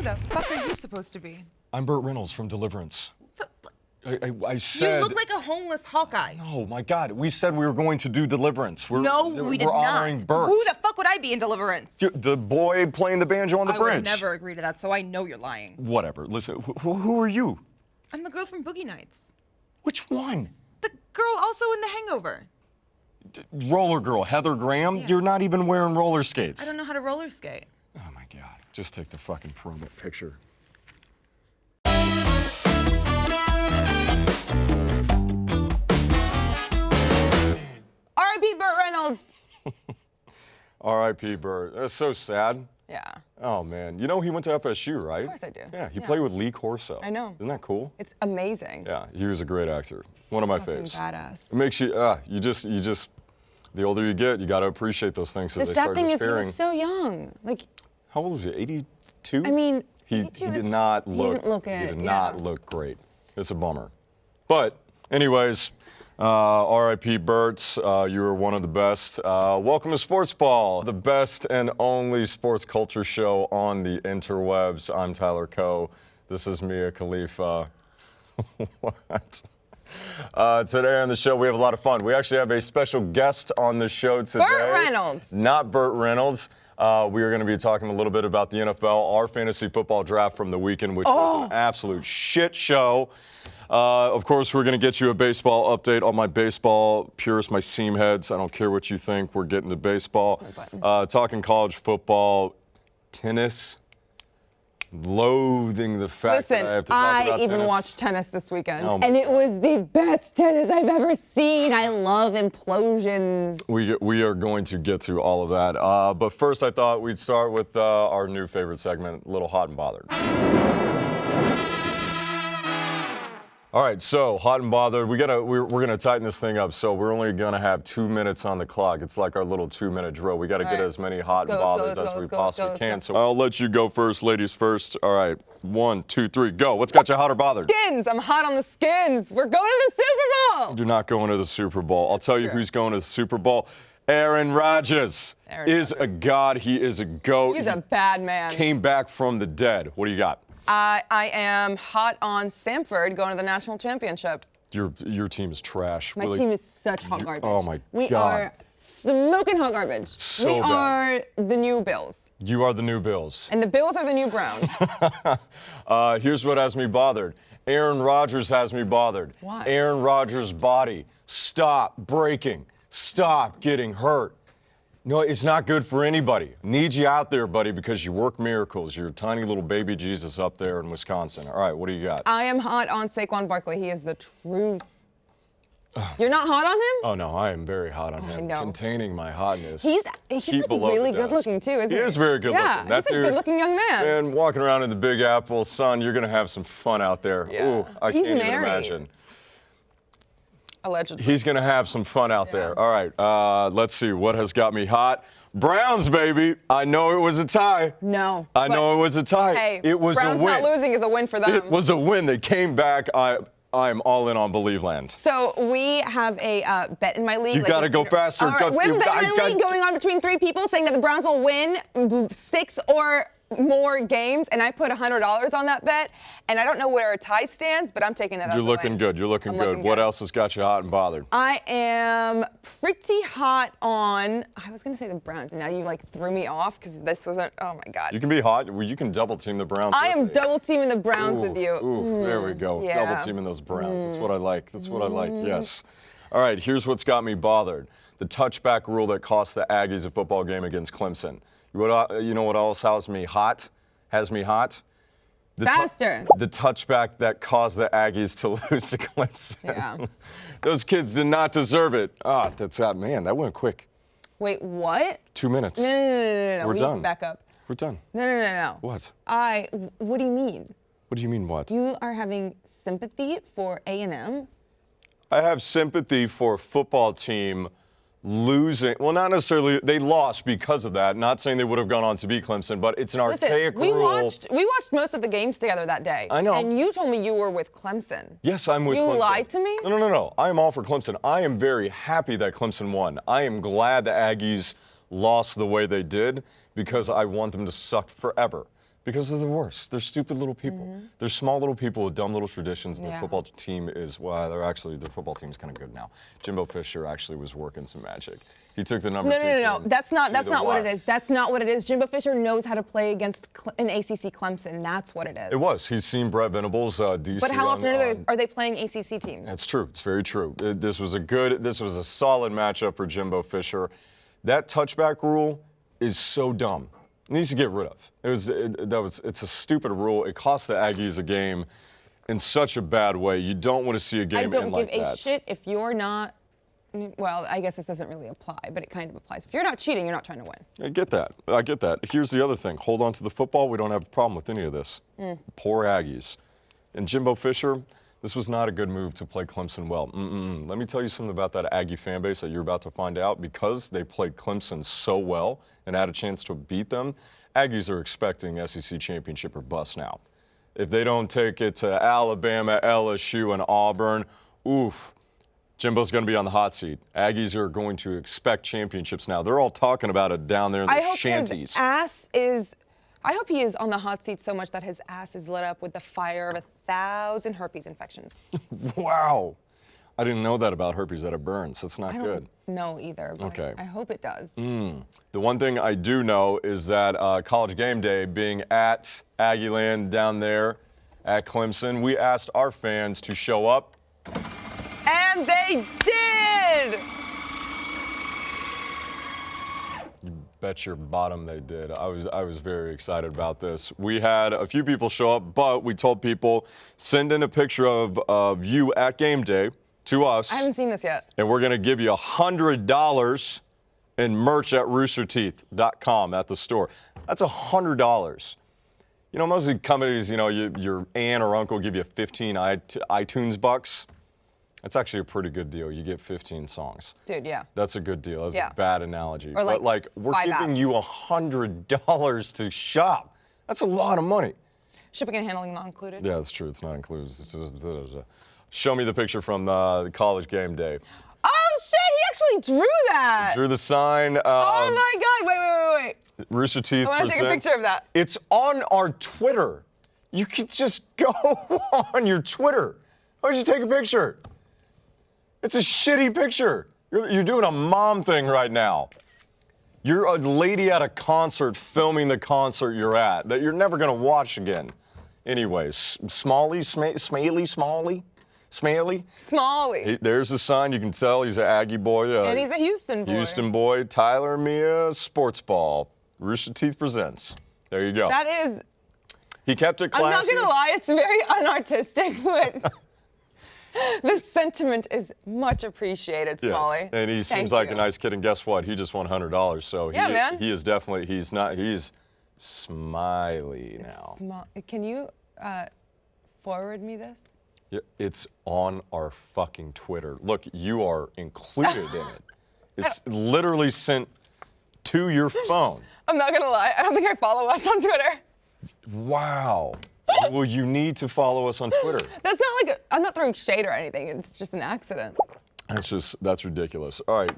the fuck are you supposed to be? I'm Burt Reynolds from Deliverance. I You said... look like a homeless Hawkeye. Oh, my God. We said we were going to do Deliverance. No, we did We're not. honoring Burt. Who the fuck would I be in Deliverance? The boy playing the banjo on the I bridge. would never agree to that, so I know you're lying. Whatever. Listen, who are you? I'm the girl from Boogie Nights. Which one? The girl also in The Hangover. Roller girl, Heather Graham? Yeah. You're not even wearing roller skates. I don't know how to roller skate. Oh, my God. Just take the fucking promo picture. R.I.P. Burt Reynolds. R.I.P. Burt. That's so sad. Yeah. Oh, man. You know he went to FSU, right? Of course I do. Yeah, he played with Lee Corso. I know. Isn't that cool? It's amazing. Yeah, he was a great actor. One of my Fucking faves. badass. It makes you, you just, the older you get, you got to appreciate those things. The sad thing is he was so young. Like, how old was he? 82? I mean, he did not look. He didn't look it. He did not look great. It's a bummer. But, anyways, R.I.P. Burt. You were one of the best. Welcome to Sportsball, the best and only sports culture show on the interwebs. I'm Tyler Coe. This is Mia Khalifa. What? Today on the show, we have a lot of fun. We actually have a special guest on the show today. Burt Reynolds. Not Burt Reynolds. We are going to be talking a little bit about the NFL, our fantasy football draft from the weekend, which was an absolute shit show. Of course, we're going to get you a baseball update on my baseball purists, my seam heads. I don't care what you think. We're getting to baseball. Talking college football, tennis. Loathing the fact that I have to talk about tennis. I even watched tennis this weekend, Oh and it was the best tennis I've ever seen. I love implosions. We are going to get to all of that. But first, I thought we'd start with our new favorite segment, Little Hot and Bothered. All right, so hot and bothered. We're gonna tighten this thing up. So we're only gonna have 2 minutes on the clock. It's like our little 2-minute drill. We got to get as many hot and bothers as we possibly can. So I'll let you go first, ladies first. All right, 1, 2, 3, go. What's got you hot or bothered? Skins. I'm hot on the skins. We're going to the Super Bowl. You're not going to the Super Bowl. I'll tell you who's going to the Super Bowl. Aaron Rodgers is a god. He is a GOAT. He's a bad man. Came back from the dead. What do you got? I am hot on Samford going to the national championship. Your team is trash. My team is such hot garbage. Oh my God. We are smoking hot garbage. So we are the new Bills. You are the new Bills. And the Bills are the new Browns. Here's what has me bothered. Aaron Rodgers has me bothered. Why? Aaron Rodgers' body. Stop breaking. Stop getting hurt. No, it's not good for anybody. Need you out there, buddy, because you work miracles. You're a tiny little baby Jesus up there in Wisconsin. All right, what do you got? I am hot on Saquon Barkley. He is the truth. You're not hot on him? Oh, no, I am very hot on him. I know. Containing my hotness. He's like really good looking, too, isn't he? He is very good looking. Yeah, he's a good looking young man. And walking around in the Big Apple, son, you're going to have some fun out there. Yeah. Ooh, I He's can't even married. imagine. Allegedly. He's going to have some fun out there. All right, let's see. What has got me hot? Browns, baby. I know it was a tie. No. I know it was a tie. Hey, it was Browns a win. not losing is a win for them. It was a win. They came back. I'm all in on Believe Land. So we have a bet in my league. You got to go faster. All right, we have a bet in my league going on between 3 people saying that the Browns will win 6 or more games, and I put $100 on that bet, and I don't know where a tie stands, but I'm taking it as a win. You're looking good. You're looking good. What else has got you hot and bothered? I am pretty hot on, I was going to say the Browns, and now you threw me off because this wasn't, oh my God. You can be hot. You can double team the Browns. I am double teaming the Browns with you. Ooh, there we go. Yeah. Double teaming those Browns. That's what I like. That's what I like. Yes. All right, here's what's got me bothered. The touchback rule that cost the Aggies a football game against Clemson. You know what else has me hot? Faster. The touchback that caused the Aggies to lose to Clemson. Yeah. Those kids did not deserve it. Man, that went quick. Wait, what? 2 minutes. No. We're We done. need to back up. We're done. No. What? What do you mean? What do you mean what? You are having sympathy for A&M? I have sympathy for a football team losing. Well, not necessarily. They lost because of that. Not saying they would have gone on to beat Clemson, but it's an archaic rule. We watched most of the games together that day. I know. And you told me you were with Clemson. Yes, I'm with Clemson. You lied to me? No. I am all for Clemson. I am very happy that Clemson won. I am glad the Aggies lost the way they did because I want them to suck forever. Because they're the worst. They're stupid little people. They're small little people with dumb little traditions. And their football team is, well, their football team's kind of good now. Jimbo Fisher actually was working some magic. He took the number 2 team. No. That's not what it is. That's not what it is. Jimbo Fisher knows how to play against an ACC Clemson. That's what it is. It was. He's seen Brett Venables, DC. But how often are they playing ACC teams? That's true. It's very true. This was a solid matchup for Jimbo Fisher. That touchback rule is so dumb. It needs to get rid of. It's a stupid rule. It cost the Aggies a game in such a bad way. You don't want to see a game end like that. I don't give a shit if you're not. Well, I guess this doesn't really apply, but it kind of applies. If you're not cheating, you're not trying to win. I get that. Here's the other thing. Hold on to the football. We don't have a problem with any of this. Poor Aggies. And Jimbo Fisher, this was not a good move to play Clemson well. Let me tell you something about that Aggie fan base that you're about to find out. Because they played Clemson so well and had a chance to beat them, Aggies are expecting SEC championship or bust now. If they don't take it to Alabama, LSU, and Auburn, oof, Jimbo's going to be on the hot seat. Aggies are going to expect championships now. They're all talking about it down there in the shanties. I hope he is on the hot seat so much that his ass is lit up with the fire of 1,000 herpes infections. Wow. I didn't know that about herpes, that it burns. That's not good. I don't know either, but okay. I hope it does. The one thing I do know is that College Game Day being at Aggieland down there at Clemson, we asked our fans to show up. And they did! Bet your bottom they did. I was very excited about this. We had a few people show up, but we told people, send in a picture of you at game day to us. I haven't seen this yet. And we're going to give you $100 in merch at roosterteeth.com at the store. That's $100. You know, most of the companies, your aunt or uncle give you 15 iTunes bucks. That's actually a pretty good deal. You get 15 songs. Dude, yeah. That's a good deal. That's a bad analogy. Or but we're giving you $100 to shop. That's a lot of money. Shipping and handling not included? Yeah, that's true. It's not included. Show me the picture from the College Game Day. Oh, shit, he actually drew that. Drew the sign. Oh, my God. Wait. Rooster Teeth I want to take a picture of that. It's on our Twitter. You could just go on your Twitter. Why don't you take a picture? It's a shitty picture. You're doing a mom thing right now. You're a lady at a concert filming the concert you're at that you're never going to watch again. Anyways, Smalley? There's the sign. You can tell he's an Aggie boy. And he's a Houston boy. Houston boy. Tyler and Mia, Sportsball. Rooster Teeth presents. There you go. That is... He kept it classy. I'm not going to lie. It's very unartistic, but... The sentiment is much appreciated, Smalley. Yes. And he seems like a nice kid, and guess what? He just won $100, so he is definitely, he's smiley now. Can you forward me this? Yeah, it's on our fucking Twitter. Look, you are included in it. It's literally sent to your phone. I'm not going to lie. I don't think I follow us on Twitter. Wow. Well, you need to follow us on Twitter. That's not like I'm not throwing shade or anything. It's just an accident. That's ridiculous. All right,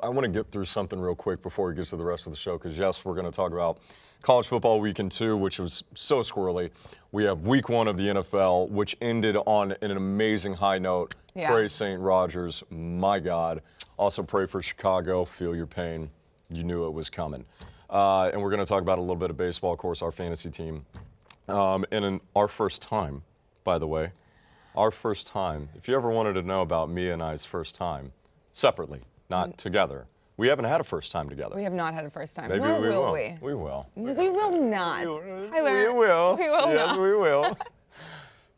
I want to get through something real quick before we get to the rest of the show, because yes, we're going to talk about college football weekend 2, which was so squirrely. We have week 1 of the NFL, which ended on an amazing high note. Yeah. Praise St. Rogers, my God. Also pray for Chicago. Feel your pain. You knew it was coming. And we're going to talk about a little bit of baseball, of course, our fantasy team. And in our first time, by the way, if you ever wanted to know about Mia and I's first time, separately, not together, we haven't had a first time together. We have not had a first time. Maybe we will. We will. We will not. Tyler, we will. We will yes, not. we will.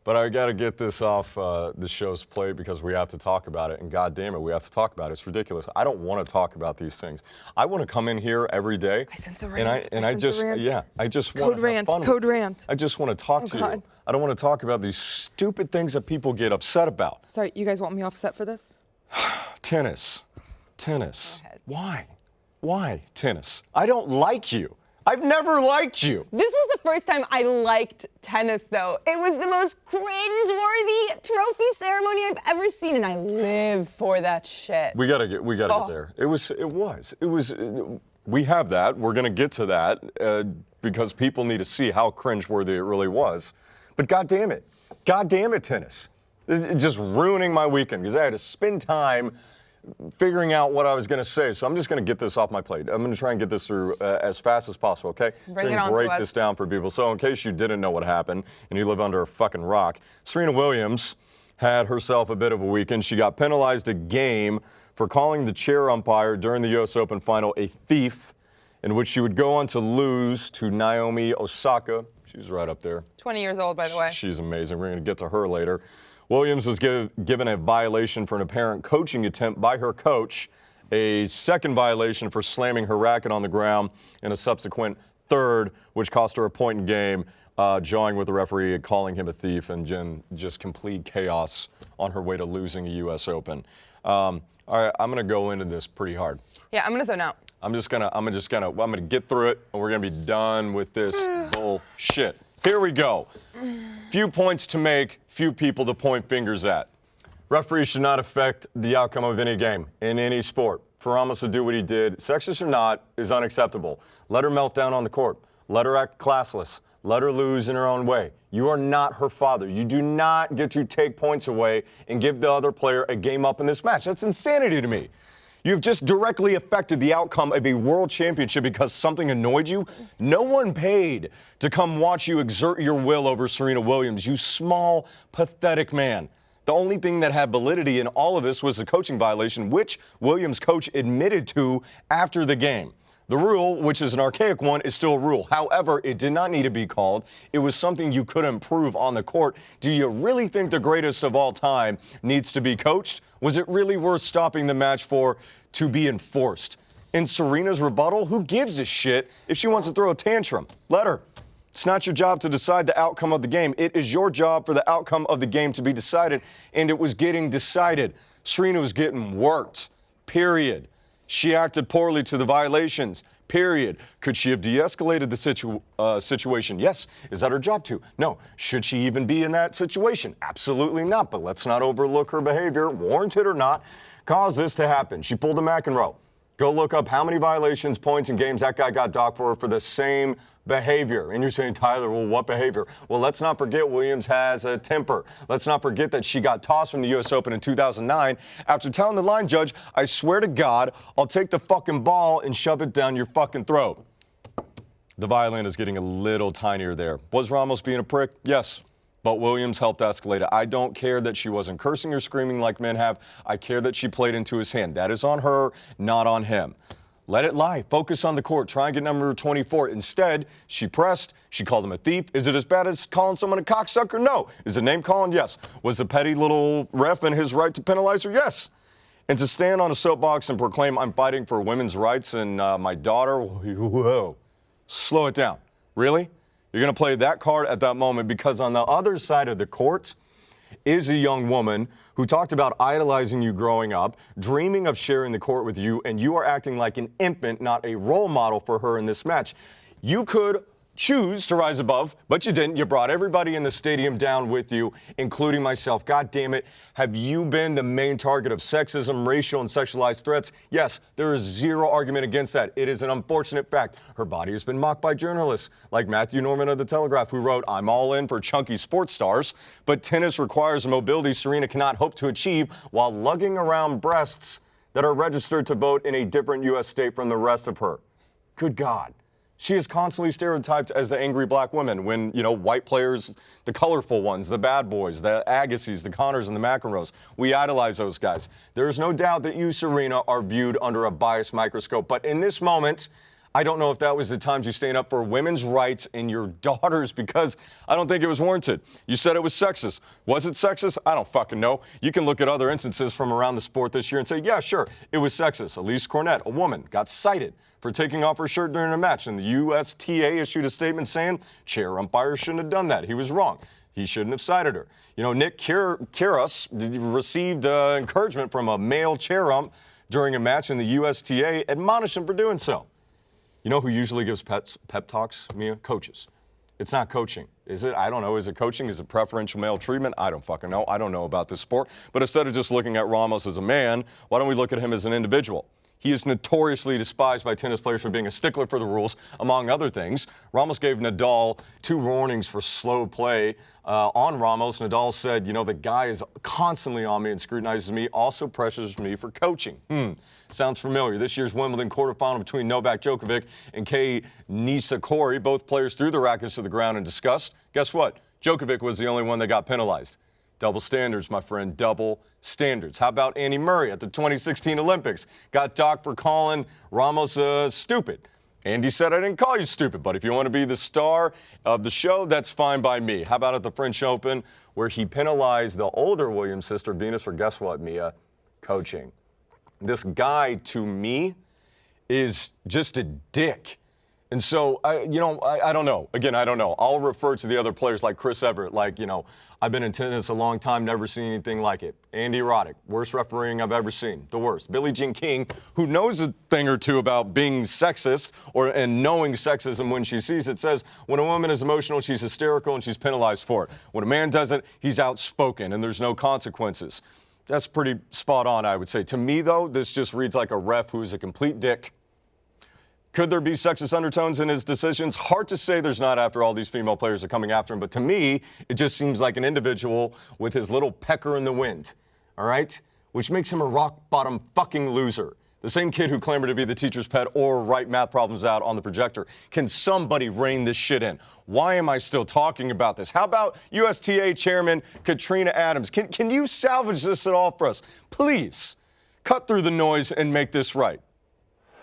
But I got to get this off the show's plate because we have to talk about it. And God damn it, we have to talk about it. It's ridiculous. I don't want to talk about these things. I want to come in here every day. I sense a rant. I just want to have fun. Code rant. I just want to talk to you. I don't want to talk about these stupid things that people get upset about. Sorry, you guys want me offset for this? Tennis. Go ahead. Why tennis? I don't like you. I've never liked you. This was the first time I liked tennis, though. It was the most cringe-worthy trophy ceremony I've ever seen, and I live for that shit. We gotta get there. We have that. We're gonna get to that. because people need to see how cringeworthy it really was. But God damn it, tennis. This is just ruining my weekend because I had to spend time figuring out what I was going to say. So I'm just going to get this off my plate. I'm going to try and get this through as fast as possible, okay? Bring it on to us. Break this down for people. So in case you didn't know what happened and you live under a fucking rock, Serena Williams had herself a bit of a weekend. She got penalized a game for calling the chair umpire during the U.S. Open final a thief, in which she would go on to lose to Naomi Osaka. She's right up there. 20 years old, by the way. She's amazing. We're going to get to her later. Williams was given a violation for an apparent coaching attempt by her coach, a second violation for slamming her racket on the ground, and a subsequent third, which cost her a point in game, jawing with the referee and calling him a thief, and just complete chaos on her way to losing a U.S. Open. All right, I'm going to go into this pretty hard. Yeah, I'm going to zone out. I'm gonna get through it, and we're gonna be done with this bullshit. Here we go. Few points to make, few people to point fingers at. Referees should not affect the outcome of any game in any sport. For Ramos to do what he did, sexist or not, is unacceptable. Let her melt down on the court. Let her act classless. Let her lose in her own way. You are not her father. You do not get to take points away and give the other player a game up in this match. That's insanity to me. You've just directly affected the outcome of a world championship because something annoyed you. No one paid to come watch you exert your will over Serena Williams, you small, pathetic man. The only thing that had validity in all of this was the coaching violation, which Williams' coach admitted to after the game. The rule, which is an archaic one, is still a rule. However, it did not need to be called. It was something you could improve on the court. Do you really think the greatest of all time needs to be coached? Was it really worth stopping the match for to be enforced? In Serena's rebuttal, who gives a shit if she wants to throw a tantrum? Let her. It's not your job to decide the outcome of the game. It is your job for the outcome of the game to be decided, and it was getting decided. Serena was getting worked, period. She acted poorly to the violations, period. Could she have de-escalated the situation? Yes. Is that her job to? No. Should she even be in that situation? Absolutely not. But let's not overlook her behavior, warranted or not, caused this to happen. She pulled a McEnroe. Go look up how many violations, points, and games that guy got docked for the same behavior. And you're saying, Tyler, well, what behavior? Well, let's not forget Williams has a temper. Let's not forget that she got tossed from the U.S. Open in 2009 after telling the line judge, I swear to God, I'll take the fucking ball and shove it down your fucking throat. The violin is getting a little tinier there. Was Ramos being a prick? Yes. But Williams helped escalate it. I don't care that she wasn't cursing or screaming like men have. I care that she played into his hand. That is on her, not on him. Let it lie. Focus on the court. Try and get number 24. Instead, she pressed. She called him a thief. Is it as bad as calling someone a cocksucker? No. Is it name calling? Yes. Was the petty little ref in his right to penalize her? Yes. And to stand on a soapbox and proclaim I'm fighting for women's rights and my daughter, whoa, slow it down. Really? You're going to play that card at that moment because on the other side of the court is a young woman who talked about idolizing you growing up, dreaming of sharing the court with you, and you are acting like an infant, not a role model for her in this match. You could choose to rise above, but you didn't. You brought everybody in the stadium down with you, including myself. God damn it. Have you been the main target of sexism, racial, and sexualized threats? Yes, there is zero argument against that. It is an unfortunate fact. Her body has been mocked by journalists like Matthew Norman of The Telegraph, who wrote, I'm all in for chunky sports stars, but tennis requires a mobility Serena cannot hope to achieve while lugging around breasts that are registered to vote in a different U.S. state from the rest of her. Good God. She is constantly stereotyped as the angry black woman when, white players, the colorful ones, the bad boys, the Agassiz, the Connors, and the McEnroes, we idolize those guys. There is no doubt that you, Serena, are viewed under a biased microscope. But in this moment, I don't know if that was the times you stand up for women's rights and your daughters because I don't think it was warranted. You said it was sexist. Was it sexist? I don't fucking know. You can look at other instances from around the sport this year and say, yeah, sure, it was sexist. Elise Cornett, a woman, got cited for taking off her shirt during a match, and the USTA issued a statement saying chair umpire shouldn't have done that. He was wrong. He shouldn't have cited her. Nick Kyrgios received encouragement from a male chair ump during a match, and the USTA admonished him for doing so. You know who usually gives pep talks, Mia? Coaches. It's not coaching. Is it? I don't know. Is it coaching? Is it preferential male treatment? I don't fucking know. I don't know about this sport. But instead of just looking at Ramos as a man, why don't we look at him as an individual? He is notoriously despised by tennis players for being a stickler for the rules, among other things. Ramos gave Nadal 2 warnings for slow play. On Ramos, Nadal said, the guy is constantly on me and scrutinizes me, also pressures me for coaching. Sounds familiar. This year's Wimbledon quarterfinal between Novak Djokovic and Nishikori, both players threw the rackets to the ground in disgust. Guess what? Djokovic was the only one that got penalized. Double standards, my friend, double standards. How about Andy Murray at the 2016 Olympics? Got docked for calling Ramos stupid. Andy said, I didn't call you stupid, but if you want to be the star of the show, that's fine by me. How about at the French Open, where he penalized the older Williams sister, Venus, for guess what, Mia? Coaching. This guy, to me, is just a dick. And so, I don't know. Again, I don't know. I'll refer to the other players like Chris Everett, I've been in tennis a long time, never seen anything like it. Andy Roddick, worst refereeing I've ever seen, the worst. Billie Jean King, who knows a thing or two about being sexist and knowing sexism when she sees it, says when a woman is emotional, she's hysterical and she's penalized for it. When a man does it, he's outspoken and there's no consequences. That's pretty spot on, I would say. To me, though, this just reads like a ref who's a complete dick. Could there be sexist undertones in his decisions? Hard to say there's not after all these female players are coming after him, but to me, it just seems like an individual with his little pecker in the wind, all right? Which makes him a rock-bottom fucking loser. The same kid who clamored to be the teacher's pet or write math problems out on the projector. Can somebody rein this shit in? Why am I still talking about this? How about USTA Chairman Katrina Adams? Can you salvage this at all for us? Please, cut through the noise and make this right.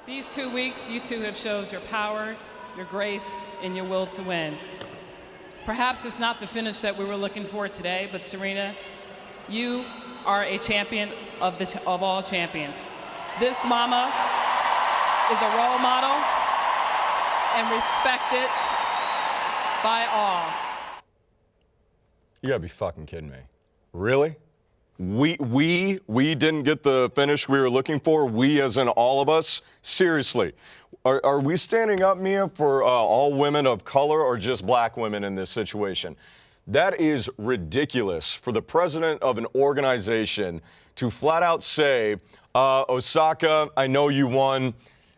These 2 weeks, you two have showed your power, your grace, and your will to win. Perhaps it's not the finish that we were looking for today, but Serena, you are a champion of all champions. This mama is a role model and respected by all. You gotta be fucking kidding me. Really? We didn't get the finish we were looking for, we as in all of us? Seriously. Are we standing up, Mia, for all women of color or just black women in this situation? That is ridiculous for the president of an organization to flat out say, Osaka, I know you won.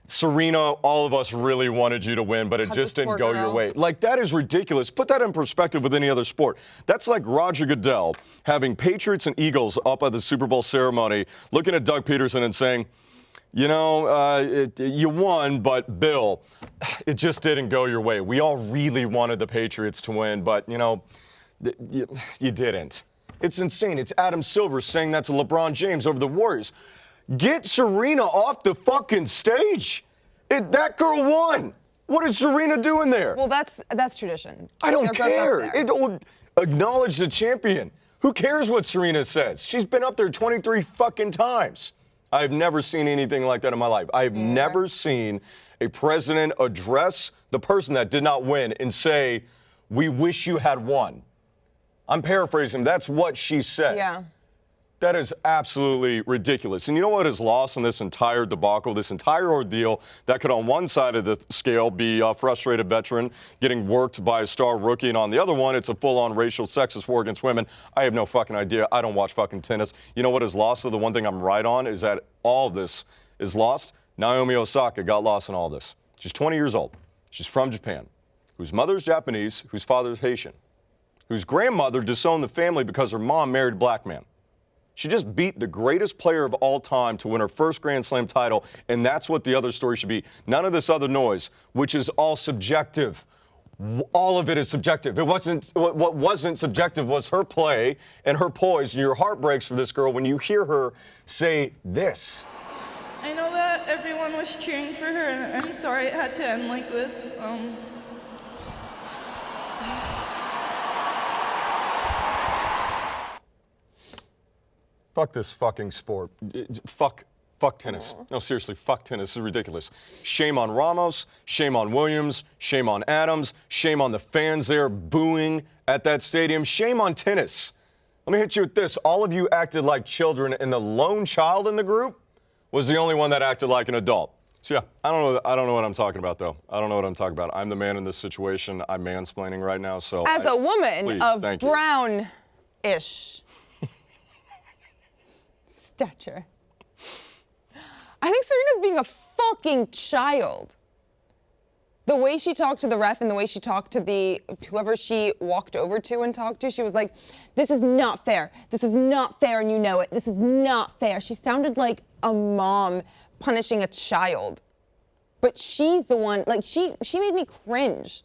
Serena, all of us really wanted you to win, but it just didn't go your way. Like, that is ridiculous. Put that in perspective with any other sport. That's like Roger Goodell having Patriots and Eagles up at the Super Bowl ceremony, looking at Doug Peterson and saying, you won, but Bill, it just didn't go your way. We all really wanted the Patriots to win, but, you didn't. It's insane. It's Adam Silver saying that to LeBron James over the Warriors. Get Serena off the fucking stage. That girl won. What is Serena doing there? Well, that's tradition. I don't care. Acknowledge the champion. Who cares what Serena says? She's been up there 23 fucking times. I've never seen anything like that in my life. I've never seen a president address the person that did not win and say, we wish you had won. I'm paraphrasing. That's what she said. Yeah. That is absolutely ridiculous. And you know what is lost in this entire debacle, this entire ordeal? That could, on one side of the scale, be a frustrated veteran getting worked by a star rookie, and on the other one, it's a full-on racial sexist war against women. I have no fucking idea. I don't watch fucking tennis. You know what is lost? So the one thing I'm right on is that all of this is lost. Naomi Osaka got lost in all this. She's 20 years old. She's from Japan, whose mother's Japanese, whose father's Haitian, whose grandmother disowned the family because her mom married a black man. She just beat the greatest player of all time to win her first Grand Slam title, and that's what the other story should be. None of this other noise, which is all subjective. All of it is subjective. What wasn't subjective was her play and her poise, and your heart breaks for this girl when you hear her say this. I know that everyone was cheering for her, and I'm sorry it had to end like this. Fuck this fucking sport. Fuck tennis. No, seriously, fuck tennis. This is ridiculous. Shame on Ramos, shame on Williams, shame on Adams, shame on the fans there booing at that stadium. Shame on tennis. Let me hit you with this. All of you acted like children, and the lone child in the group was the only one that acted like an adult. So yeah, I don't know what I'm talking about, though. I don't know what I'm talking about. I'm the man in this situation. I'm mansplaining right now, so as a woman of brown-ish stature, I think think Serena's being a fucking child. The way she talked to the ref and the way she talked to whoever she walked over to and talked to, she was like, this is not fair. This is not fair and you know it. This is not fair. She sounded like a mom punishing a child. But she's the one, like she made me cringe.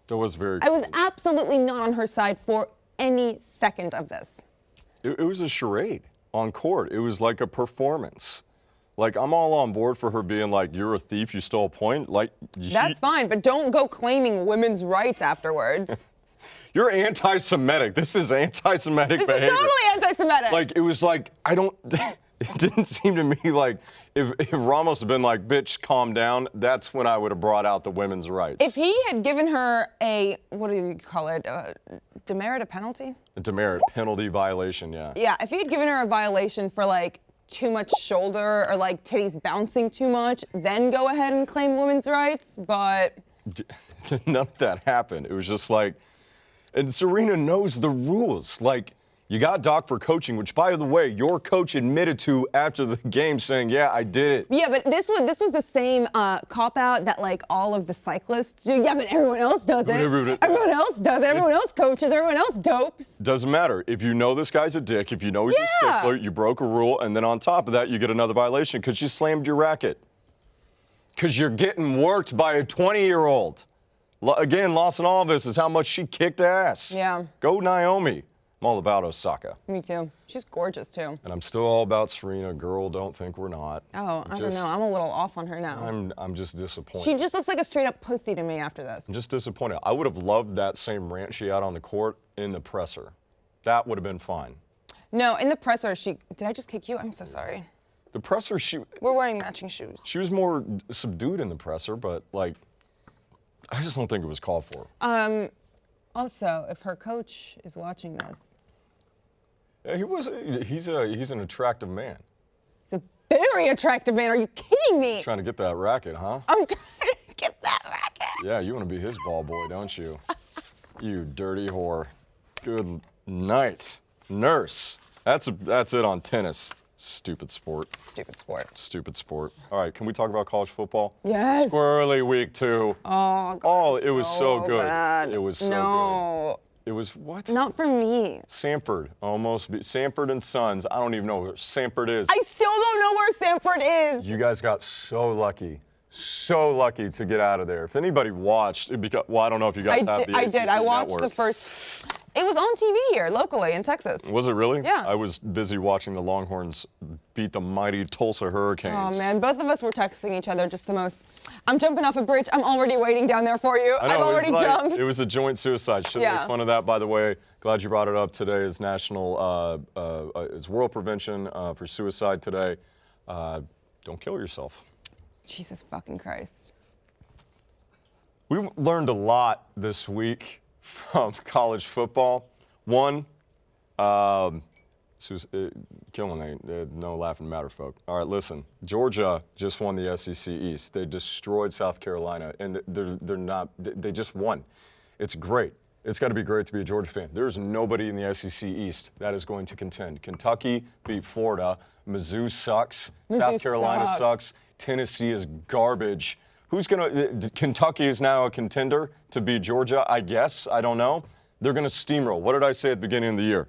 That was very I was absolutely not on her side for any second of this. It was a charade on court. It was like a performance. Like, I'm all on board for her being like, you're a thief, you stole a point. Like, That's fine, but don't go claiming women's rights afterwards. You're anti-Semitic. This is anti-Semitic behavior. This is totally anti-Semitic. Like, it was like, it didn't seem to me like if Ramos had been like, bitch, calm down, that's when I would have brought out the women's rights. If he had given her what do you call it, demerit, a penalty? A demerit, penalty violation, yeah. Yeah, if he had given her a violation for like too much shoulder or like titties bouncing too much, then go ahead and claim women's rights, but... None of that happened. It was just like, and Serena knows the rules. Like, you got Doc for coaching, which, by the way, your coach admitted to after the game saying, yeah, I did it. Yeah, but this was the same cop-out that, like, all of the cyclists do. Yeah, but everyone else does it. Everyone else does it. Everyone else coaches. Everyone else dopes. Doesn't matter. If you know this guy's a dick, if you know he's a stickler, you broke a rule, and then on top of that, you get another violation because you slammed your racket. Because you're getting worked by a 20-year-old. Again, lost in all of this is how much she kicked ass. Yeah. Go Naomi. I'm all about Osaka. Me too. She's gorgeous too. And I'm still all about Serena. Girl, don't think we're not. Oh, I don't know. I'm a little off on her now. I'm just disappointed. She just looks like a straight up pussy to me after this. I'm just disappointed. I would have loved that same rant she had on the court in the presser. That would have been fine. No, in the presser, did I just kick you? I'm so sorry. The presser, we're wearing matching shoes. She was more subdued in the presser, but like, I just don't think it was called for. Also, if her coach is watching this. Yeah, he's an attractive man. He's a very attractive man. Are you kidding me? Trying to get that racket, huh? I'm trying to get that racket. Yeah, you want to be his ball boy, don't you? You dirty whore. Good night, nurse. That's it on tennis. Stupid sport. Stupid sport. Stupid sport. All right, can we talk about college football? Yes. Squirrely week 2. Oh, God, oh, it was so good. Bad. It was so good. It was what? Not for me. Sanford, Sanford and Sons. I don't even know where Sanford is. I still don't know where Sanford is. You guys got so lucky to get out of there. If anybody watched, well, I don't know if you guys have the ACC I did. I watched network. the first. It was on TV here, locally, in Texas. Was it really? Yeah. I was busy watching the Longhorns beat the mighty Tulsa Hurricanes. Oh, man. Both of us were texting each other just the most. I'm jumping off a bridge. I'm already waiting down there for you. I've already jumped. It was a joint suicide. Shouldn't make fun of that, by the way. Glad you brought it up. Today is it's World Prevention for Suicide today. Don't kill yourself. Jesus fucking Christ. We learned a lot this week from college football. One, killing no laughing matter, folk. All right, listen. Georgia just won the SEC East. They destroyed South Carolina, and they just won. It's great. It's got to be great to be a Georgia fan. There's nobody in the SEC East that is going to contend. Kentucky beat Florida. Mizzou sucks. South Carolina sucks. Tennessee is garbage. Kentucky is now a contender to beat Georgia, I guess. I don't know. They're going to steamroll. What did I say at the beginning of the year?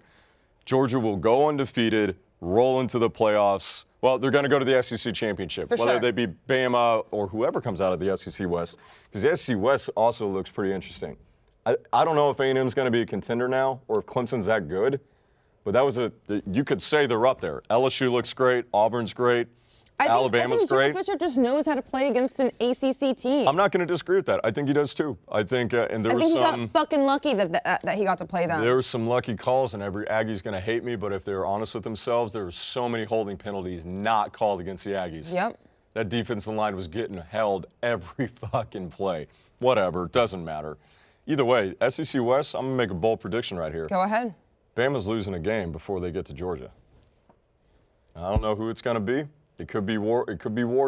Georgia will go undefeated, roll into the playoffs. Well, they're going to go to the SEC championship, whether they be Bama or whoever comes out of the SEC West. Because the SEC West also looks pretty interesting. I don't know if A&M's going to be a contender now or if Clemson's that good. But you could say they're up there. LSU looks great. Auburn's great. Alabama's great. I think Fisher just knows how to play against an ACC team. I'm not going to disagree with that. I think he does too. I think, he got fucking lucky that he got to play them. There were some lucky calls, and every Aggie's going to hate me. But if they're honest with themselves, there were so many holding penalties not called against the Aggies. Yep. That defensive line was getting held every fucking play. Whatever, doesn't matter. Either way, SEC West. I'm going to make a bold prediction right here. Go ahead. Bama's losing a game before they get to Georgia. I don't know who it's going to be. It could be War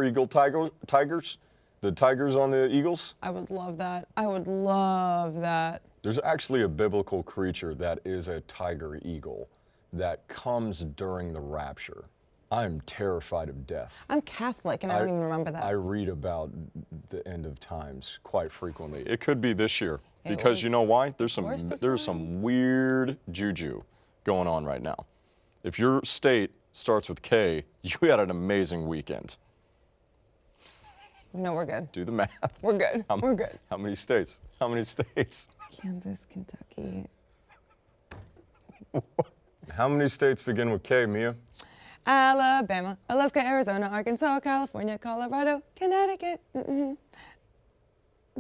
Eagle Tigers, the Tigers on the Eagles. I would love that. I would love that. There's actually a biblical creature that is a tiger eagle that comes during the rapture. I'm terrified of death. I'm Catholic, and I don't even remember that. I read about the end of times quite frequently. It could be this year, because you know why? There's some weird juju going on right now. If your state starts with K, you had an amazing weekend. No, we're good. Do the math. We're good. We're good. How many states? How many states? Kansas, Kentucky. How many states begin with K, Mia? Alabama, Alaska, Arizona, Arkansas, California, Colorado, Connecticut,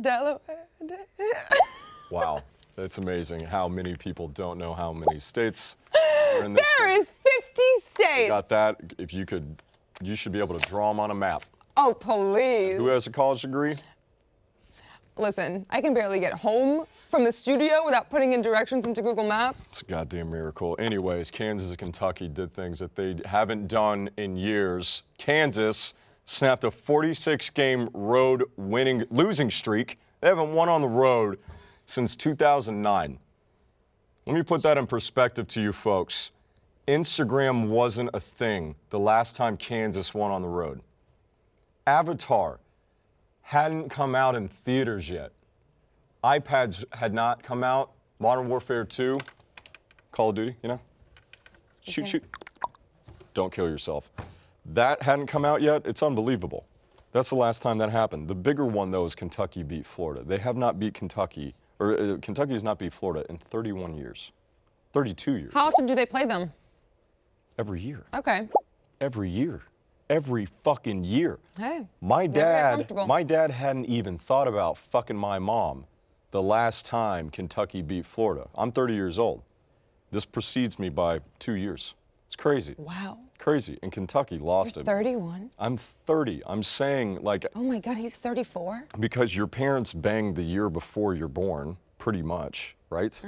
Delaware. Wow, that's amazing how many people don't know how many states are in this. There is 50 states. You got that? If you could, you should be able to draw them on a map. Oh, please. Who has a college degree? Listen, I can barely get home from the studio without putting in directions into Google Maps. It's a goddamn miracle. Anyways, Kansas and Kentucky did things that they haven't done in years. Kansas snapped a 46-game road losing streak. They haven't won on the road since 2009. Let me put that in perspective to you folks. Instagram wasn't a thing the last time Kansas won on the road. Avatar hadn't come out in theaters yet. iPads had not come out. Modern Warfare 2, Call of Duty, you know? Shoot, shoot. Don't kill yourself. That hadn't come out yet. It's unbelievable. That's the last time that happened. The bigger one, though, is Kentucky beat Florida. They have not beat Kentucky, or Kentucky has not beat Florida in 31 years, 32 years. How often do they play them? Every year. Okay. Every year. Every fucking year. Hey. My never get dad, comfortable. my dad hadn't even thought about fucking my mom the last time Kentucky beat Florida. I'm 30 years old. This precedes me by 2 years. It's crazy. Wow. Crazy. And Kentucky lost it. 31? I'm 30. I'm saying, like, Oh my God, he's 34? because your parents banged the year before you're born, pretty much, right?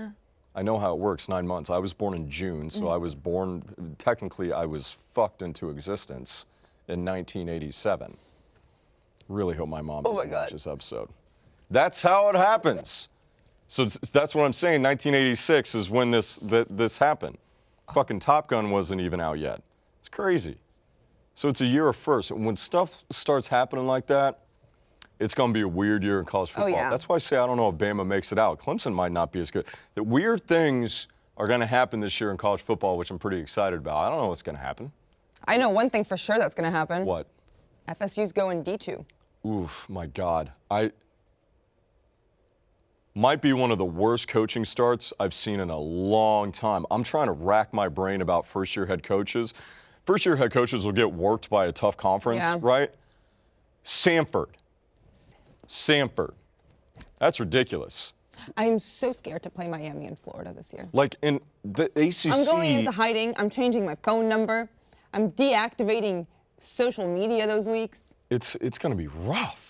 I know how it works, 9 months. I was born in June, so I was born, technically I was fucked into existence in 1987. Really hope my mom doesn't watch this episode. That's how it happens. So that's what I'm saying. 1986 is when this happened. Fucking Top Gun wasn't even out yet. It's crazy. So it's a year of first. And when stuff starts happening like that, it's going to be a weird year in college football. yeah. That's why I say I don't know if Bama makes it out. Clemson might not be as good. The weird things are going to happen this year in college football, which I'm pretty excited about. I don't know what's going to happen. I know one thing for sure that's going to happen. What? FSU's going D2. Oof, my God. Might be one of the worst coaching starts I've seen in a long time. I'm trying to rack my brain about first-year head coaches. First-year head coaches will get worked by a tough conference, right? Samford. That's ridiculous. I'm so scared to play Miami in Florida this year. Like in the ACC. I'm going into hiding. I'm changing my phone number. I'm deactivating social media those weeks. It's going to be rough.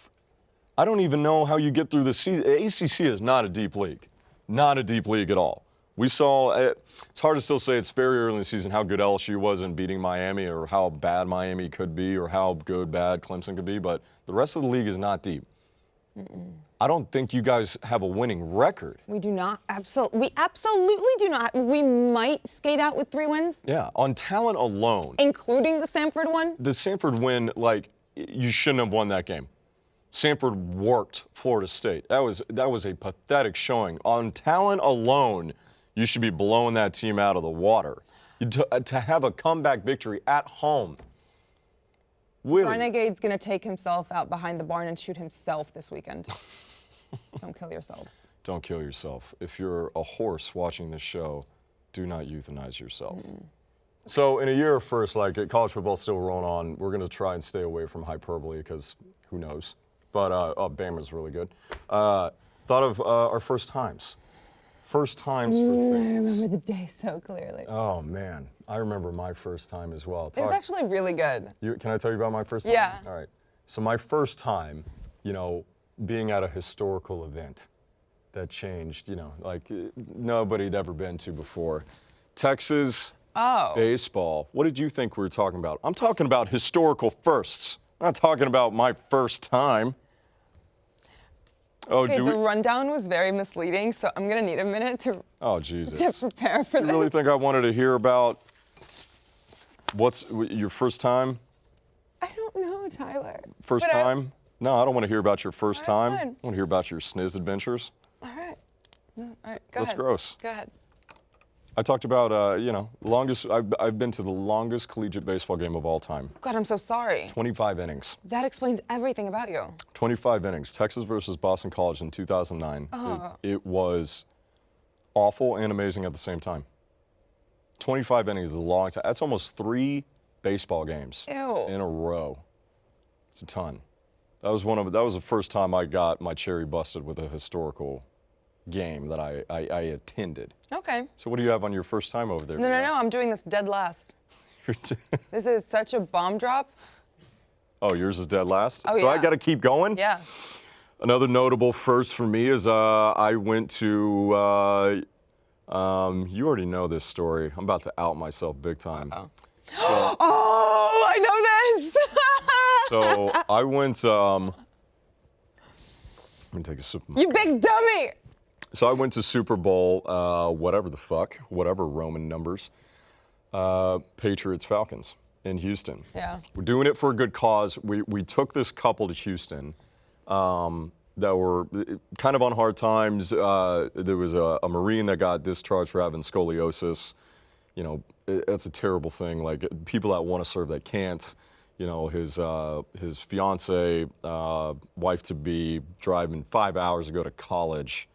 I don't even know how you get through the season. ACC is not a deep league. Not a deep league at all. We saw, it's hard to still say it's very early in the season how good LSU was in beating Miami or how bad Miami could be or how good, bad Clemson could be, but the rest of the league is not deep. I don't think you guys have a winning record. We do not. We absolutely do not. We might skate out with 3 wins. Yeah, on talent alone. Including the Samford one? The Samford win, like, you shouldn't have won that game. Samford worked Florida State. That was a pathetic showing. On talent alone, you should be blowing that team out of the water. To have a comeback victory at home. Really? Renegade's going to take himself out behind the barn and shoot himself this weekend. Don't kill yourselves. Don't kill yourself. If you're a horse watching this show, do not euthanize yourself. So in a year of first, like college football's still rolling on, we're going to try and stay away from hyperbole because who knows. But Bama's really good. Thought of our first times. First times for things. I remember the day so clearly. Oh, man. I remember my first time as well. It was actually really good. Can I tell you about my first time? Yeah. All right. So my first time, being at a historical event that changed, like nobody'd ever been to before. Texas baseball. What did you think we were talking about? I'm talking about historical firsts. I'm not talking about my first time. Oh, okay, the rundown was very misleading, so I'm going to need a minute to Jesus. prepare for this. You really think I wanted to hear about What's your first time? I don't know, Tyler. First But time? No, I don't want to hear about your first All right, time. fine. I want to hear about your sniz adventures. All right. No, all right, go That's ahead. gross. Go ahead. I talked about, longest. I've been to the longest collegiate baseball game of all time. God, I'm so sorry. 25 innings. That explains everything about you. 25 innings. Texas versus Boston College in 2009. Oh. It was awful and amazing at the same time. 25 innings is a long time. That's almost 3 baseball games Ew. in a row. It's a ton. That was the first time I got my cherry busted with a historical game that I attended. Okay. So what do you have on your first time over there? No, I'm doing this dead last. This is such a bomb drop. Oh, yours is dead last? Oh, so I yeah. got to keep going? Yeah. Another notable first for me is I went to, you already know this story. I'm about to out myself big time. Uh-oh. So, Oh, I know this! so I went, let me take a sip. You big dummy! So I went to Super Bowl, whatever Roman numbers, Patriots Falcons in Houston. Yeah. We're doing it for a good cause. We took this couple to Houston that were kind of on hard times. There was a Marine that got discharged for having scoliosis. You know, it's a terrible thing. Like people that want to serve that can't. You know, his fiance, wife-to-be, driving 5 hours to go to college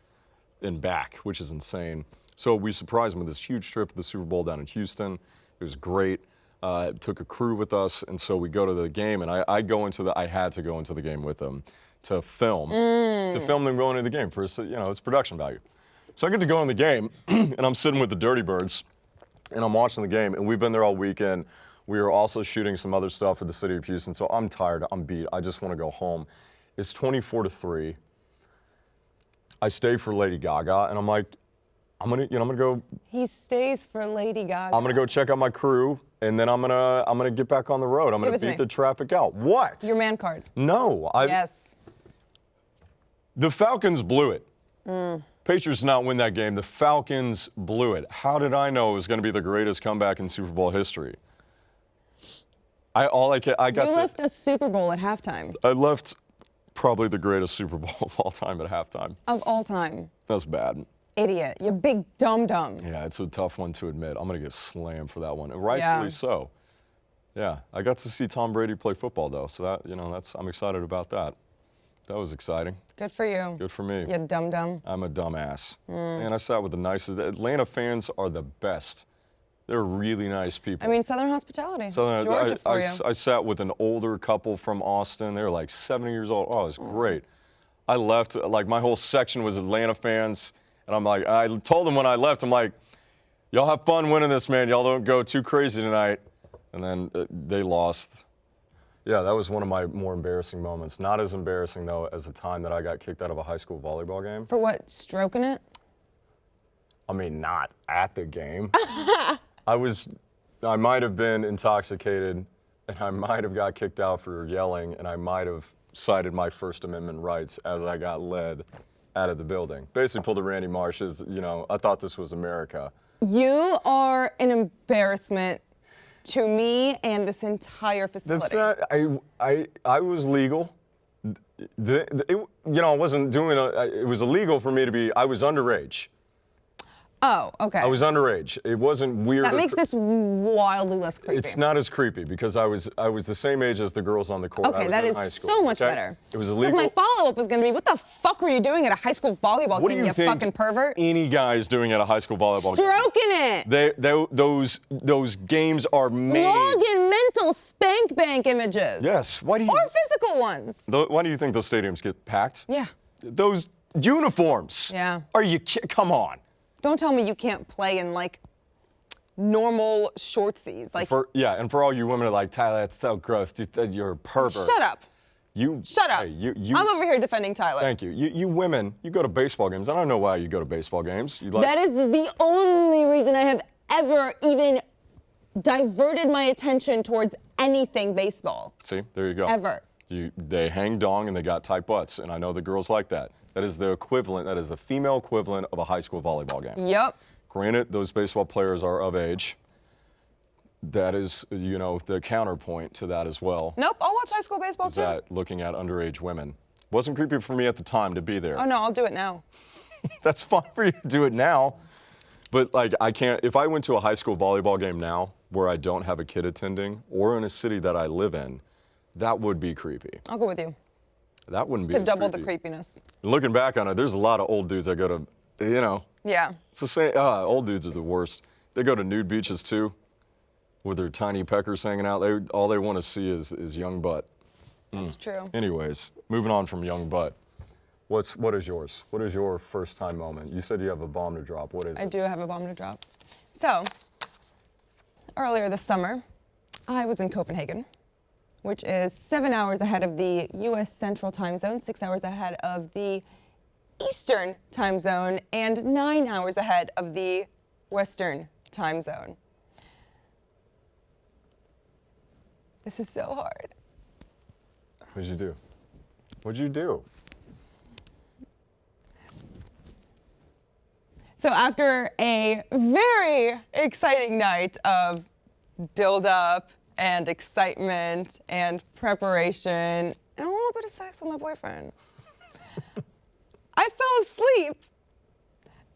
and back, which is insane. So we surprised him with this huge trip to the Super Bowl down in Houston. It was great. Took a crew with us, and so we go to the game, and I had to go into the game with them to film them going into the game for its production value. So I get to go in the game, and I'm sitting with the Dirty Birds, and I'm watching the game, and we've been there all weekend. We are also shooting some other stuff for the city of Houston, so I'm tired, I'm beat, I just want to go home. It's 24-3. I stay for Lady Gaga, and I'm like, I'm gonna go. He stays for Lady Gaga. I'm gonna go check out my crew, and then I'm gonna get back on the road. I'm gonna beat the traffic out. What? Your man card. No, Yes. The Falcons blew it. Patriots did not win that game. The Falcons blew it. How did I know it was gonna be the greatest comeback in Super Bowl history? You left a Super Bowl at halftime. I left probably the greatest Super Bowl of all time at halftime. Of all time. That's bad. Idiot. You big dum-dum. Yeah, it's a tough one to admit. I'm going to get slammed for that one, and rightfully so. Yeah, I got to see Tom Brady play football, though, so that, I'm excited about that. That was exciting. Good for you. Good for me. You dum-dum. I'm a dumbass. And I sat with the nicest. Atlanta fans are the best. They're really nice people. I mean, Southern hospitality. It's Georgia for you. I sat with an older couple from Austin. They were like 70 years old. Oh, it was great. I left, like my whole section was Atlanta fans. And I'm like, I told them when I left, I'm like, y'all have fun winning this, man. Y'all don't go too crazy tonight. And then they lost. Yeah, that was one of my more embarrassing moments. Not as embarrassing, though, as the time that I got kicked out of a high school volleyball game. For what, stroking it? I mean, not at the game. I might have been intoxicated, and I might have got kicked out for yelling, and I might have cited my First Amendment rights as I got led out of the building. Basically pulled a Randy Marsh's, I thought this was America. You are an embarrassment to me and this entire facility. That's not, I was legal. I wasn't doing, it was illegal for me to be, I was underage. Oh, okay. I was underage. It wasn't weird. That makes this wildly less creepy. It's not as creepy because I was the same age as the girls on the court. Okay, that is so much better. It was illegal. Because my follow-up was going to be, what the fuck were you doing at a high school volleyball What game, do you think fucking pervert? Any guy's doing at a high school volleyball game? Stroking it. Those games are made. Log in mental spank bank images. Yes. Why do you? Or physical ones. Why do you think those stadiums get packed? Yeah. Those uniforms. Yeah. Come on. Don't tell me you can't play in like normal shortsies. Like and for all you women who are like, Tyler, that's so gross. You're a pervert. Shut up. Shut up. Hey, I'm over here defending Tyler. Thank you. You women, you go to baseball games. I don't know why you go to baseball games. That is the only reason I have ever even diverted my attention towards anything baseball. See, there you go. Ever. They hang dong and they got tight butts, and I know the girls like that. That is the equivalent, that is the female equivalent of a high school volleyball game. Yep. Granted, those baseball players are of age. That is, the counterpoint to that as well. Nope, I'll watch high school baseball Is too. that looking at underage women. Wasn't creepy for me at the time to be there. Oh no, I'll do it now. That's fine for you to do it now. But like, I can't, if I went to a high school volleyball game now where I don't have a kid attending or in a city that I live in, that would be creepy. I'll go with you. That wouldn't be To as double creepy. the creepiness. Looking back on it, there's a lot of old dudes that go to, Yeah. it's the same, old dudes are the worst. They go to nude beaches too with their tiny peckers hanging out. All they want to see is young butt. That's true. Anyways, moving on from young butt. What is yours? What is your first time moment? You said you have a bomb to drop. What is I it? do have a bomb to drop. So, earlier this summer, I was in Copenhagen, which is 7 hours ahead of the U.S. Central Time Zone, 6 hours ahead of the Eastern Time Zone, and 9 hours ahead of the Western Time Zone. This is so hard. What'd you do? What'd you do? So after a very exciting night of build-up and excitement and preparation and a little bit of sex with my boyfriend, I fell asleep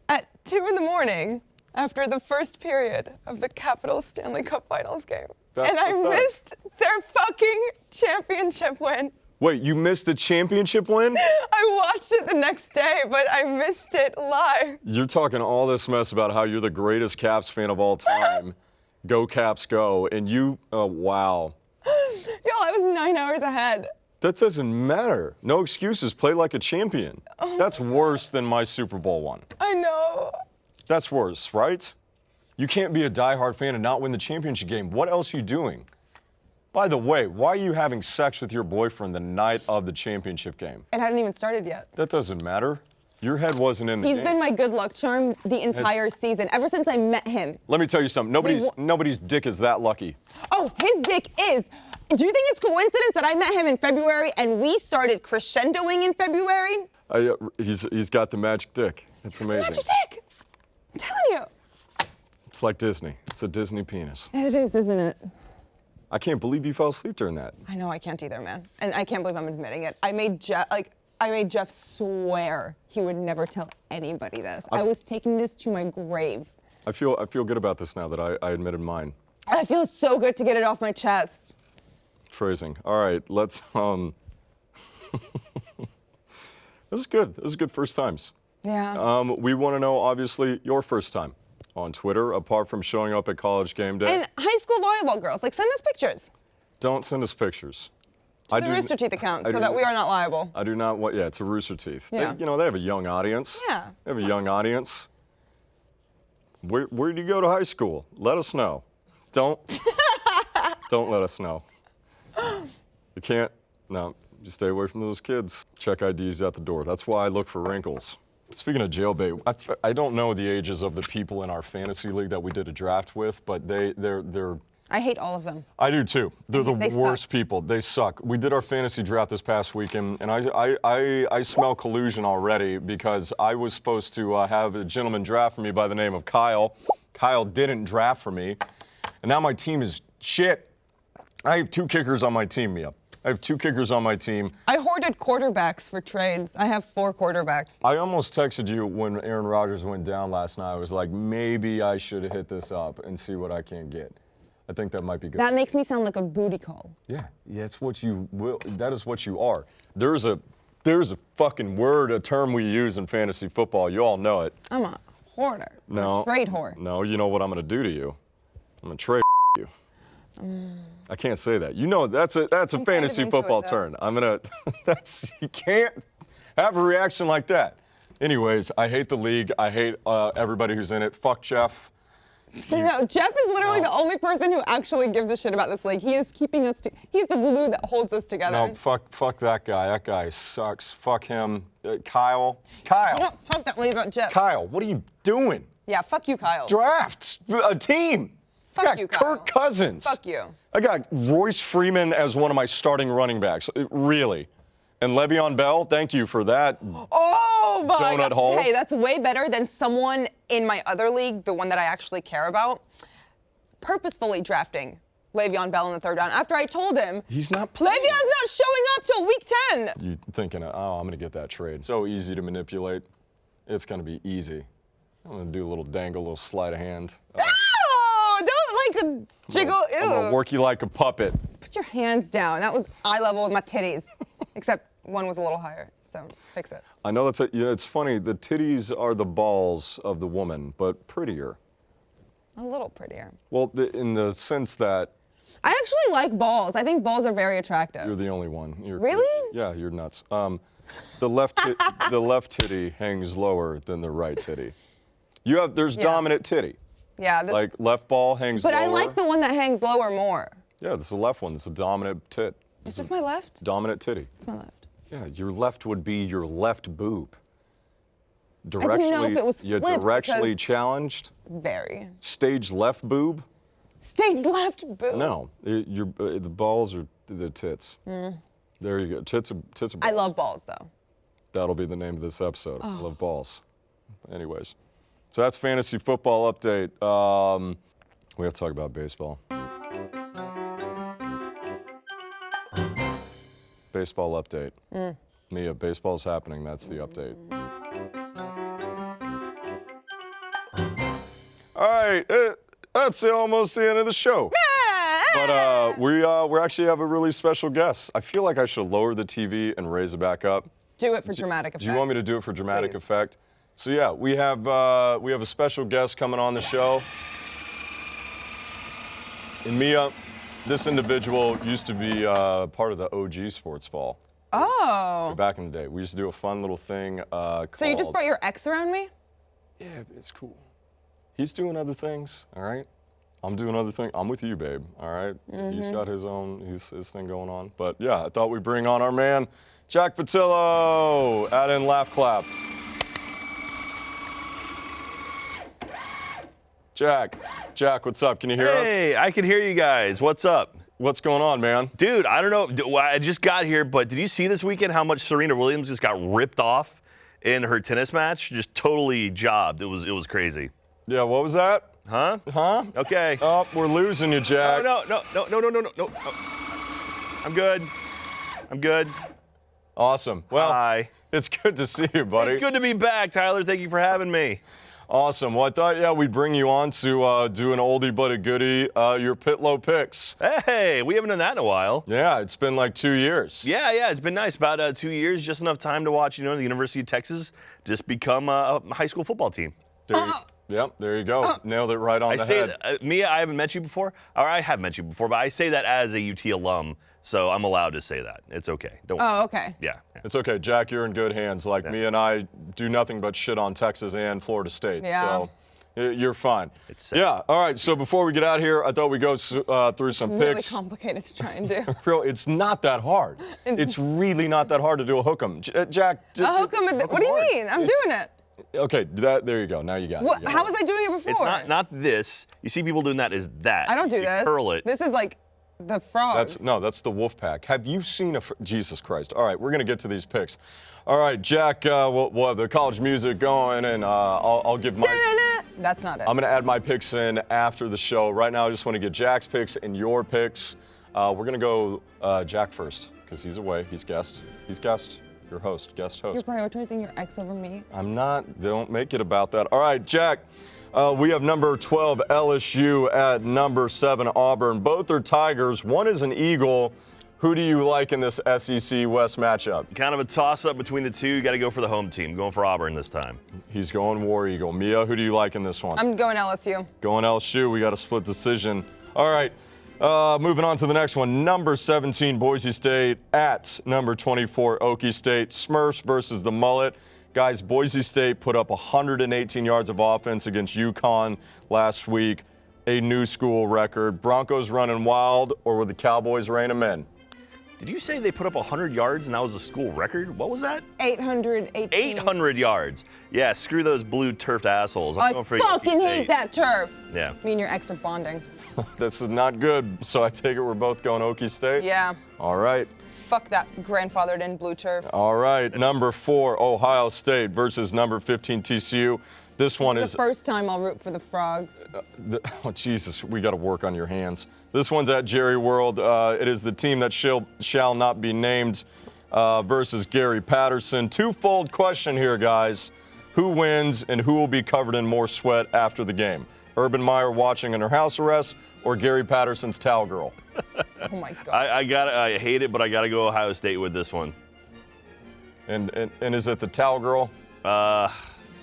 at 2 in the morning after the first period of the Capitals Stanley Cup Finals game. That's And I pathetic. missed their fucking championship win. Wait, you missed the championship win? I watched it the next day, but I missed it live. You're talking all this mess about how you're the greatest Caps fan of all time. Go Caps go. And you, wow. Y'all, I was 9 hours ahead. That doesn't matter. No excuses. Play like a champion. That's worse than my Super Bowl one. I know. That's worse, right? You can't be a diehard fan and not win the championship game. What else are you doing? By the way, why are you having sex with your boyfriend the night of the championship game? It hadn't even started yet. That doesn't matter. Your head wasn't in the He's game. been my good luck charm the entire season, ever since I met him. Let me tell you something. Nobody's dick is that lucky. Oh, his dick is. Do you think it's coincidence that I met him in February and we started crescendoing in February? He's got the magic dick. It's amazing. Magic dick. I'm telling you. It's like Disney. It's a Disney penis. It is, isn't it? I can't believe you fell asleep during that. I know, I can't either, man. And I can't believe I'm admitting it. I made Jeff swear he would never tell anybody this. I was taking this to my grave. I feel good about this now that I admitted mine. I feel so good to get it off my chest. Phrasing. All right, let's This is good. This is good first times. Yeah. We want to know, obviously, your first time on Twitter, apart from showing up at college game day. And high school volleyball girls, like, send us pictures. Don't send us pictures. To the Rooster Teeth account, so that we are not liable. I do not want, it's a Rooster Teeth. Yeah. They have a young audience. Yeah. They have a young audience. Where do you go to high school? Let us know. Don't let us know. You can't, no, you stay away from those kids. Check IDs at the door. That's why I look for wrinkles. Speaking of jailbait, I don't know the ages of the people in our fantasy league that we did a draft with, but they're I hate all of them. I do too. They're the They worst suck. people. They suck. We did our fantasy draft this past weekend, and I smell collusion already because I was supposed to have a gentleman draft for me by the name of Kyle. Kyle didn't draft for me, and now my team is shit. I have 2 kickers on my team, Mia. I have 2 kickers on my team. I hoarded quarterbacks for trades. I have 4 quarterbacks. I almost texted you when Aaron Rodgers went down last night. I was like, maybe I should hit this up and see what I can get. I think that might be good. That makes me sound like a booty call. Yeah, that's what you will. That is what you are. There's a fucking word, a term we use in fantasy football. You all know it. I'm a hoarder. No. A trade whore. No, you know what I'm gonna do to you? I'm gonna trade you. I can't say that. You know that's a kind of fantasy into football it, though. term. I'm gonna. You can't have a reaction like that. Anyways, I hate the league. I hate everybody who's in it. Fuck Jeff. No, Jeff is literally the only person who actually gives a shit about this league. He is keeping us. He's the glue that holds us together. No, fuck that guy. That guy sucks. Fuck him. Kyle. You don't talk that way about Jeff. Kyle, what are you doing? Yeah, fuck you, Kyle. Drafts a team. Fuck I got you, Kyle. Kirk Cousins. Fuck you. I got Royce Freeman as one of my starting running backs. Really. And Le'Veon Bell, thank you for that. Oh my Donut God. hole. Hey, that's way better than someone in my other league, the one that I actually care about, purposefully drafting Le'Veon Bell in the 3rd round after I told him He's not playing. Le'Veon's not showing up till week 10. You thinking, oh, I'm going to get that trade. So easy to manipulate. It's going to be easy. I'm going to do a little dangle, a little sleight of hand. Oh, don't like jiggle. I'm going to work you like a puppet. Put your hands down. That was eye level with my titties. Except one was a little higher, so fix it. I know it's funny. The titties are the balls of the woman, but prettier. A little prettier. Well, in the sense that I actually like balls. I think balls are very attractive. you're the only one. Really? Yeah, you're nuts. The left titty hangs lower than the right titty. There's dominant titty. Yeah. Like left ball hangs lower. But I like the one that hangs lower more. Yeah, this is the left one. It's a dominant tit. Is this my left? Dominant titty. It's my left. Yeah, your left would be your left boob. I didn't know if it was You're flipped directionally because- challenged. Very. Stage left boob. Stage left boob. No, the balls are the tits. There you go. Tits are balls. I love balls though. That'll be the name of this episode. I love balls. Anyways, so that's fantasy football update. We have to talk about baseball. Baseball update. Mia, baseball's happening. That's the update. All right, that's almost the end of the show. But we actually have a really special guest. I feel like I should lower the TV and raise it back up. Do it for dramatic effect. Do you want me to do it for dramatic Please. effect? So yeah, we have a special guest coming on the show. And Mia, this individual used to be part of the OG Sportsball. Oh. Back in the day, we used to do a fun little thing So you just brought your ex around me? Yeah, it's cool. He's doing other things, all right? I'm doing other things. I'm with you, babe, all right? He's got his thing going on. But yeah, I thought we'd bring on our man, Jack Pattillo. Add in laugh clap. Jack, what's up? Can you hear us? Hey, I can hear you guys. What's up? What's going on, man? Dude, I don't know. I just got here, but did you see this weekend how much Serena Williams just got ripped off in her tennis match? Just totally jobbed. It was crazy. Yeah, what was that? Huh? Huh? Okay. Oh, we're losing you, Jack. No. I'm good. Awesome. Well, Hi. it's good to see you, buddy. It's good to be back, Tyler. Thank you for having me. Awesome. Well, I thought, we'd bring you on to do an oldie but a goodie, your Pitlow picks. Hey, we haven't done that in a while. Yeah, it's been like 2 years. Yeah, it's been nice. About 2 years, just enough time to watch, the University of Texas just become a high school football team. Yep, there you go. Nailed it right on the head. Mia, I haven't met you before, or I have met you before, but I say that as a UT alum, so I'm allowed to say that. It's okay. Don't worry. Oh, okay. Yeah. It's okay, Jack, you're in good hands. Like, me and I do nothing but shit on Texas and Florida State. Yeah. So you're fine. It's yeah, all right, so before we get out here, I thought we'd go through some Really picks. complicated to try and do. It's not that hard. It's really not that hard to do a hook 'em. Jack. A hook 'em what do you mean? I'm doing it. Okay, there you go. Now you got it. How was I doing it before? It's not this. You see people doing that is that. I don't do you this. Curl it. This is like the frogs. That's the wolf pack. Have you seen Jesus Christ? All right, we're gonna get to these picks. All right, Jack, we'll have the college music going, and I'll give my. That's not it. I'm gonna add my picks in after the show. Right now, I just want to get Jack's picks and your picks. We're gonna go Jack first because he's away. He's guest. Your host, guest host. You're prioritizing your ex over me? I'm not. Don't make it about that. All right, Jack. We have number 12 LSU at number 7 Auburn. Both are Tigers. One is an Eagle. Who do you like in this SEC West matchup? Kind of a toss-up between the two. You got to go for the home team. Going for Auburn this time. He's going War Eagle. Mia, who do you like in this one? I'm going LSU. Going LSU. We got a split decision. All right. Moving on to the next one. Number 17 Boise State at number 24 Okie State. Smurfs versus the Mullet. Guys, Boise State put up 118 yards of offense against UConn last week. A new school record. Broncos running wild, or will the Cowboys rein them in? Did you say they put up 100 yards and that was a school record? What was that? 818. 800 yards. Yeah, screw those blue turfed assholes. I'm I going for fucking Okie hate State. that turf. Yeah. Me and your ex are bonding. This is not good, so I take it we're both going Okie State? Yeah. All right. Fuck that grandfathered in blue turf. All right. Number 4, Ohio State versus number 15, TCU. This one This is is the first time I'll root for the Frogs. oh, Jesus, we got to work on your hands. This one's at Jerry World. It is the team that shall not be named versus Gary Patterson. Twofold question here, guys. Who wins and who will be covered in more sweat after the game? Urban Meyer watching under house arrest or Gary Patterson's towel girl? Oh my God. I hate it, but I got to go Ohio State with this one. And is it the towel girl?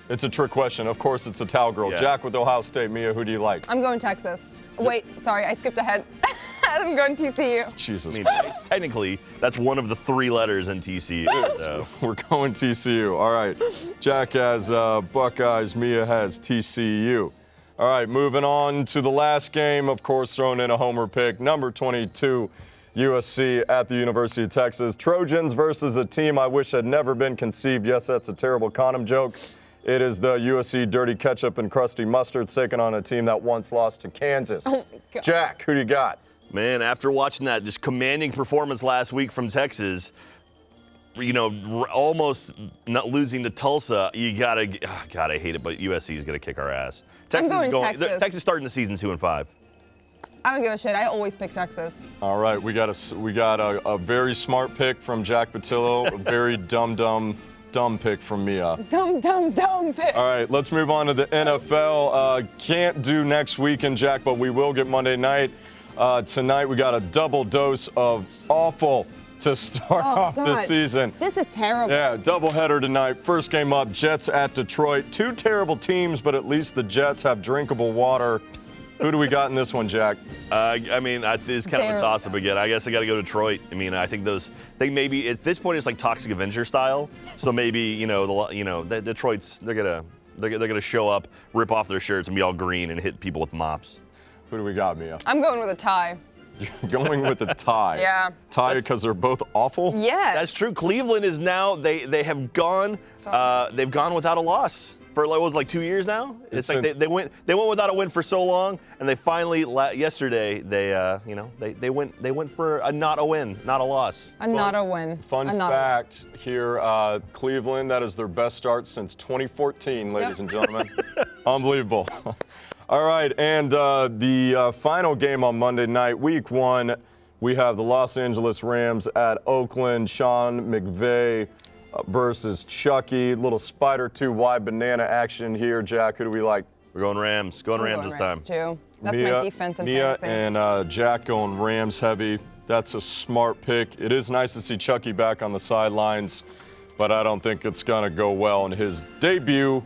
It's a trick question. Of course, it's a towel girl. Yeah. Jack with Ohio State. Mia, who do you like? I'm going Texas. Wait, sorry, I skipped ahead. I'm going TCU. Jesus. I mean, technically, that's one of the 3 letters in TCU. So. We're going TCU. All right. Jack has Buckeyes. Mia has TCU. All right, moving on to the last game. Of course, throwing in a homer pick. Number 22, USC at the University of Texas. Trojans versus a team I wish had never been conceived. Yes, that's a terrible condom joke. It is the USC Dirty Ketchup and Crusty Mustard taking on a team that once lost to Kansas. Oh my God. Jack, who do you got? Man, after watching that just commanding performance last week from Texas, you know, almost not losing to Tulsa, you gotta, God, I hate it, but USC is gonna kick our ass. Texas I'm going Texas. Texas starting the season 2-5. I don't give a shit. I always pick Texas. All right, we got a very smart pick from Jack Pattillo, a very dumb pick from Mia. Dumb pick. All right, let's move on to the NFL. Can't do next weekend, Jack, but we will get Monday night. Tonight we got a double dose of awful to start off God. this season. This is terrible. Yeah, doubleheader tonight. First game up, Jets at Detroit. 2 terrible teams, but at least the Jets have drinkable water. Who do we got in this one, Jack? I mean, it's kind of a toss-up again. I guess I got to go Detroit. I mean, I think maybe at this point it's like Toxic Avenger style. So maybe the Detroit's they're gonna show up, rip off their shirts, and be all green and hit people with mops. Who do we got, Mia? I'm going with a tie. You're going with a tie. Yeah. Tie because they're both awful? Yes. That's true. Cleveland is now they have gone they've gone without a loss for like 2 years now. It's like they went without a win for so long, and they finally yesterday they went for a not a win, not a loss. Not a win. Fun fact here, Cleveland, that is their best start since 2014, ladies and gentlemen. Unbelievable. All right, and the final game on Monday night, week 1, we have the Los Angeles Rams at Oakland. Sean McVay versus Chucky. Little Spider 2 wide banana action here. Jack, who do we like? We're going Rams. Going Rams this time. Too. That's Mia, my defense and Mia fantasy. and Jack going Rams heavy. That's a smart pick. It is nice to see Chucky back on the sidelines, but I don't think it's going to go well in his debut,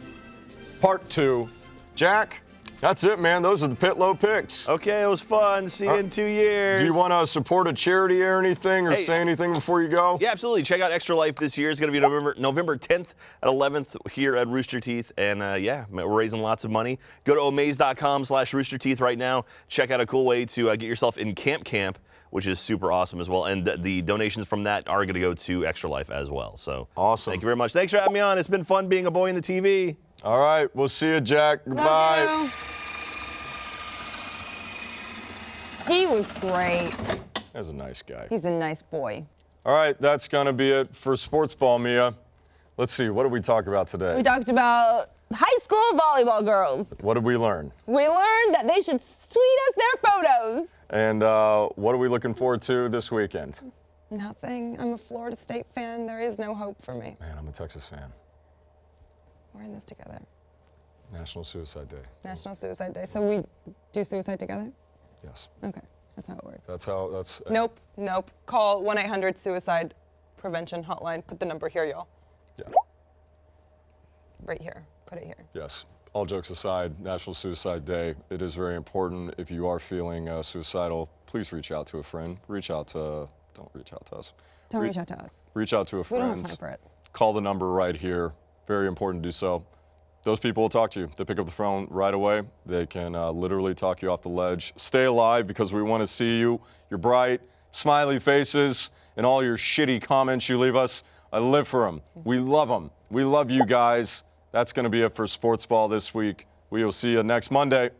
part 2. Jack? That's it, man. Those are the Pit Low picks. Okay, it was fun. See you in 2 years. Do you want to support a charity or anything, or say anything before you go? Yeah, absolutely. Check out Extra Life this year. It's going to be November 10th at 11th here at Rooster Teeth. And we're raising lots of money. Go to omaze.com/roosterteeth right now. Check out a cool way to get yourself in camp, which is super awesome as well. And the donations from that are going to go to Extra Life as well. So awesome. Thank you very much. Thanks for having me on. It's been fun being a boy in the TV. All right. We'll see you, Jack. Goodbye. Love you. He was great. That's a nice guy. He's a nice boy. All right, that's going to be it for Sportsball, Mia. Let's see, what did we talk about today? We talked about high school volleyball girls. What did we learn? We learned that they should tweet us their photos. And what are we looking forward to this weekend? Nothing. I'm a Florida State fan. There is no hope for me. Man, I'm a Texas fan. We're in this together. National Suicide Day. National Suicide Day. So we do suicide together? Yes. Okay, that's how it works. That's. Nope. Call 1-800-SUICIDE prevention hotline. Put the number here, y'all. Yeah. Right here. Put it here. Yes. All jokes aside, National Suicide Day. It is very important. If you are feeling suicidal, please reach out to a friend. Don't reach out to us. Don't reach out to us. Reach out to a friend. We don't have time for it. Call the number right here. Very important to do so. Those people will talk to you. They pick up the phone right away. They can literally talk you off the ledge. Stay alive because we want to see you, your bright, smiley faces, and all your shitty comments you leave us. I live for them. We love them. We love you guys. That's going to be it for Sportsball this week. We will see you next Monday.